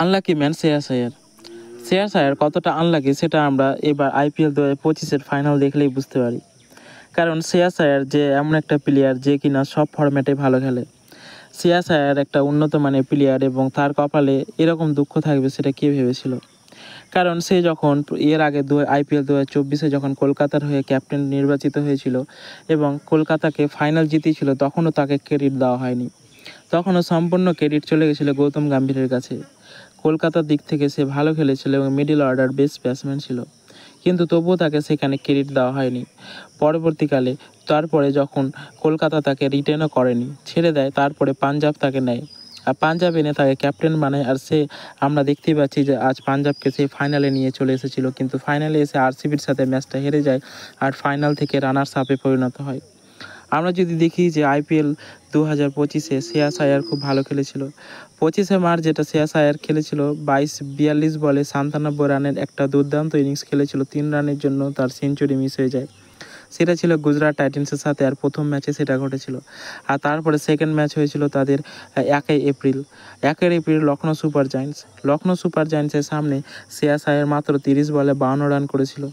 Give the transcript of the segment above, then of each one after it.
Unlucky man Shreyas আয়ার। শ্রেয়াস আয়ার কতটা unlucky সেটা আমরা এবার IPL 2025-এর ফাইনাল দেখলেই বুঝতে পারি। কারণ শ্রেয়াস আয়ার যে এমন একটা প্লেয়ার যে কিনা সব ফরম্যাটে ভালো খেলে। শ্রেয়াস আয়ার একটা উন্নত মানের প্লেয়ার এবং তার কপালে এরকম দুঃখ থাকবে সেটা কে ভেবেছিল। কারণ সে যখন এর আগে IPL 2024-এ যখন কলকাতার হয়ে ক্যাপ্টেন নির্বাচিত হয়েছিল এবং কলকাতাকে ফাইনাল জিতিয়েছিল, তখনও তাকে ক্রেডিট দেওয়া হয়নি। তখনও সম্পূর্ণ ক্রেডিট চলে গেছিলো গৌতম গম্ভীরের কাছে। কলকাতার দিক থেকে সে ভালো খেলেছিল এবং মিডল অর্ডার বেস্ট ব্যাটসম্যান ছিল, কিন্তু তবুও তাকে সেখানে ক্রেডিট দেওয়া হয়নি। পরবর্তীকালে তারপরে যখন কলকাতা তাকে রিটেনও করেনি, ছেড়ে দেয়, তারপরে পাঞ্জাব তাকে নেয় আর পাঞ্জাব এনে তাকে ক্যাপ্টেন বানায়। আর সে আমরা দেখতেই পাচ্ছি যে আজ পাঞ্জাবকে সে ফাইনালে নিয়ে চলে এসেছিল, কিন্তু ফাইনালে এসে RCBর সাথে ম্যাচটা হেরে যায় আর ফাইনাল থেকে রানার্স আপে পরিণত হয়। আমরা যদি দেখি যে IPL 2025-এ শ্রেয়াস আয়ার খুব ভালো খেলেছিল। 25শে মার্চ যেটা শ্রেয়াস আয়ার খেলেছিল 42 বলে 97 রানের একটা দুর্দান্ত ইনিংস খেলেছিল। 3 রানের জন্য তার সেঞ্চুরি মিস হয়ে যায়। সেটা ছিল গুজরাট টাইটান্সের সাথে, আর প্রথম ম্যাচে সেটা ঘটেছিল। আর তারপরে সেকেন্ড ম্যাচ হয়েছিল তাদের 1 এপ্রিল। 1 এপ্রিল লখনৌ সুপার জায়ান্টসের সামনে শ্রেয়াস আয়ার মাত্র 30 বলে 52 রান করেছিল।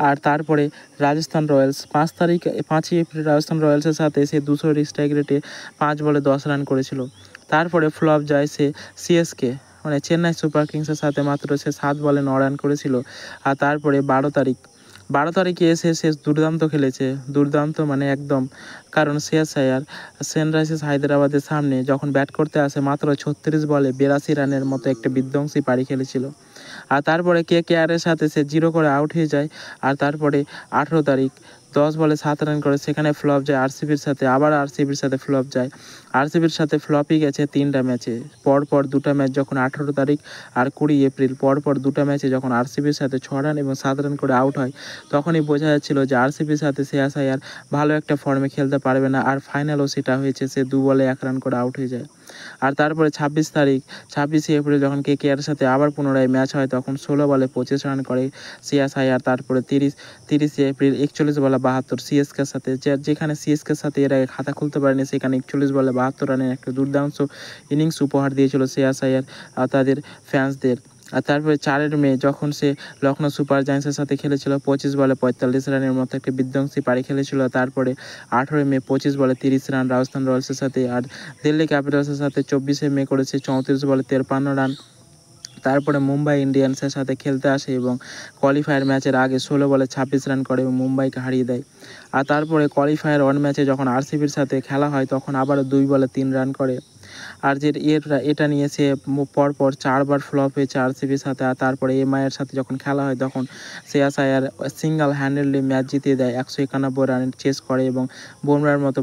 আর তারপরে রাজস্থান রয়্যালস 5 এপ্রিল রাজস্থান রয়্যালসের সাথে সে 200 স্ট্রাইক রেটে 5 বলে 10 রান করেছিল। তারপরে ফ্লপ যায় সে CSK মানে চেন্নাই সুপার কিংসের সাথে, মাত্র সে 7 বলে 9 রান করেছিল। আর তারপরে 12 তারিখে এসে সে দুর্দান্ত খেলেছে, দুর্দান্ত মানে একদম। কারণ শ্রেয়াস আয়ার সানরাইজার্স হায়দ্রাবাদের সামনে যখন ব্যাট করতে আসে মাত্র 36 বলে 82 রানের মতো একটা বিধ্বংসী পারি খেলেছিল। আর তারপরে KKRের সাথে সে 0 করে আউট হয়ে যায়। আর তারপরে 18 তারিখ 10 বলে 7 রান করে সেখানে ফ্লপ যায় RCBর সাথে, আবার RCBর সাথে ফ্লপ যায়। RCBর সাথে ফ্লপই গেছে 3টা ম্যাচে, পরপর 2টা ম্যাচ যখন 18 তারিখ আর 20 এপ্রিল পরপর 2টা ম্যাচে যখন RCBর সাথে 6 রান এবং 7 রান করে আউট হয়, তখনই বোঝা যাচ্ছিল যে RCBর সাথে শ্রেয়াস আয়ার ভালো একটা ফর্মে খেলতে পারবে না। আর ফাইনালও সেটা হয়েছে, সে 2 বলে 1 রান করে আউট হয়ে যায়। আর তারপরে 26শে এপ্রিল যখন KKRের সাথে আবার পুনরায় ম্যাচ হয়, তখন 16 বলে 25 রান করে শ্রেয়াস আয়ার। তারপরে 30শে এপ্রিল 41 বলে 72 CSKর সাথে, যেখানে CSKর সাথে এর আগে খাতা খুলতে পারেনি, সেখানে 41 বলে 72 রানের একটা দুর্দান্ত ইনিংস উপহার দিয়েছিল শ্রেয়াস আয়ার তাদের ফ্যান্সদের। আর তারপরে 4 মে যখন সে লখনৌ সুপার জায়ান্টসের সাথে খেলেছিল, 25 বলে 45 রানের মতো একটা বিধ্বংসী পারি খেলেছিল। তারপরে 18 মে 25 বলে 30 রান রাজস্থান রয়্যালসের সাথে। আর দিল্লি ক্যাপিটালসের সাথে 24শে মে করেছে 34 বলে 53 রান। তারপরে মুম্বাই ইন্ডিয়ান্সের সাথে খেলতে আসে এবং কোয়ালিফায়ার ম্যাচের আগে 16 বলে 26 রান করে এবং মুম্বাইকে হারিয়ে দেয়। আর তারপরে কোয়ালিফায়ার 1 ম্যাচে যখন RCBর সাথে খেলা হয়, তখন আবারও 2 বলে 3 রান করে। আর যে এটা নিয়ে সে পরপর 4 বার ফ্লপ হয়েছে RCBর সাথে। আর তারপরে MIর সাথে যখন খেলা হয়, তখন শ্রেয়াস আয়ার সিঙ্গেল হ্যান্ডেডলি ম্যাচ জিতিয়ে দেয়, 191 রানের চেস করে এবং বুমরার মতো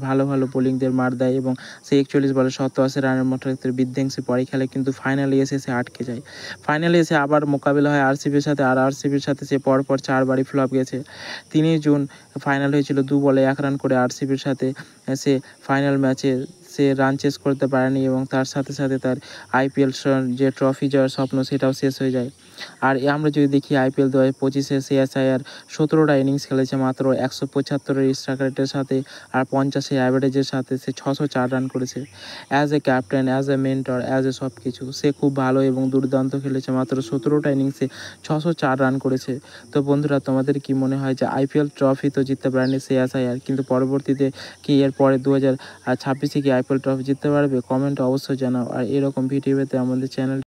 ভালো বোলিংদের মার দেয় এবং সে 41 বলে 87 রানের মতো একটা বিধ্বংসী পরে খেলে, কিন্তু ফাইনালে এসে সে আটকে যায়। ফাইনালে এসে আবার মোকাবিলা হয় RCBর সাথে, আর RCBর সাথে সে পরপর 4 বারই ফ্লপ গেছে। 3 জুন ফাইনাল হয়েছিল, 2 বলে 1 রান করে RCBর সাথে সে ফাইনাল ম্যাচে সে রান চেস করতে পারেনি এবং তার সাথে সাথে তার IPL যে ট্রফি জয়ের স্বপ্ন সেটাও শেষ হয়ে যায়। আর আমরা যদি দেখি IPL 2025-এ শ্রেয়াস আয়ার 17টা ইনিংস খেলেছে, মাত্র 175 স্ট্রাইক রেটের সাথে আর 50 অ্যাভারেজের সাথে সে 604 রান করেছে। As a captain, as a mentor, as a সব কিছু সে খুব ভালো এবং দুর্দান্ত খেলেছে। মাত্র 17টা ইনিংসে 604 রান করেছে। তো বন্ধুরা, তোমাদের কি মনে হয় যে IPL ট্রফি তো জিততে পারেনি শ্রেয়াস আয়ার, কিন্তু পরবর্তীতে কি এরপরে 2026-এ কি IPL ট্রফি জিততে পারবে? কমেন্টে অবশ্যই জানাও। আর এরকম ভিডিও পেতে আমাদের চ্যানেল